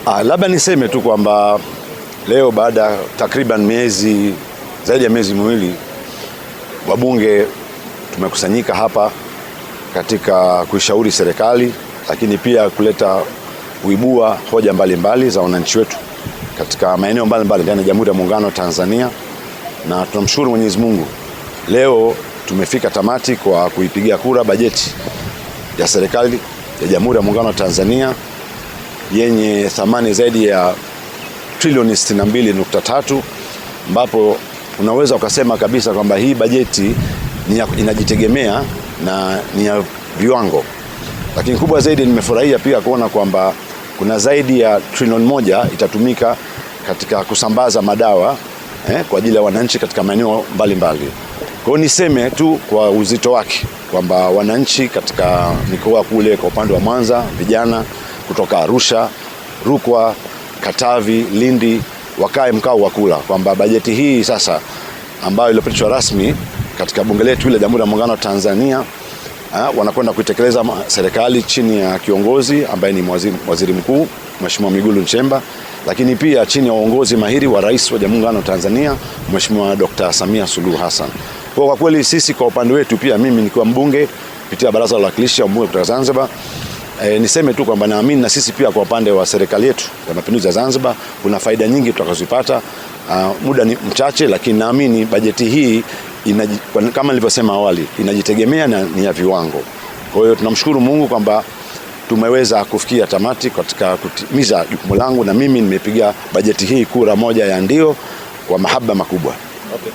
Labda niseme tu kwamba leo baada takriban zaidi ya miezi miwili, wabunge tumekusanyika hapa katika kuishauri serikali, lakini pia kuleta kuibua hoja mbalimbali za wananchi wetu katika maeneo mbalimbali ndani ya Jamhuri ya Muungano wa Tanzania, na tunamshukuru Mwenyezi Mungu, leo tumefika tamati kwa kuipigia kura bajeti ya serikali ya Jamhuri ya Muungano wa Tanzania yenye thamani zaidi ya trilioni 62.3, ambapo unaweza ukasema kabisa kwamba hii bajeti inajitegemea na ni ya viwango. Lakini kubwa zaidi, nimefurahia pia kuona kwamba kuna zaidi ya trilioni 1 itatumika katika kusambaza madawa kwa ajili ya wananchi katika maeneo mbalimbali. Kwa hiyo niseme tu kwa uzito wake kwamba wananchi katika mikoa kule, kwa upande wa Mwanza, vijana kutoka Arusha, Rukwa, Katavi, Lindi wakae mkao wa kula kwamba bajeti hii sasa ambayo iliyopitishwa rasmi katika bunge letu la Jamhuri ya Muungano wa Tanzania wanakwenda kuitekeleza serikali chini ya kiongozi ambaye ni Waziri Mkuu Mheshimiwa Mwigulu Nchemba, lakini pia chini ya uongozi mahiri wa Rais wa Jamhuri ya Muungano wa Tanzania Mheshimiwa Dr. Samia Suluhu Hassan. Kwa kweli sisi kwa upande wetu, pia mimi nikiwa mbunge kupitia Baraza la Wawakilishi wa mbunge kutoka Zanzibar, niseme tu kwamba naamini na sisi pia kwa upande wa serikali yetu ya Mapinduzi ya Zanzibar kuna faida nyingi tutakazopata. Muda ni mchache, lakini naamini bajeti hii kama nilivyosema awali inajitegemea na ni ya viwango. Kwa hiyo tunamshukuru Mungu kwamba tumeweza kufikia tamati katika kutimiza jukumu langu, na mimi nimepiga bajeti hii kura moja ya ndio kwa mahaba makubwa. Okay.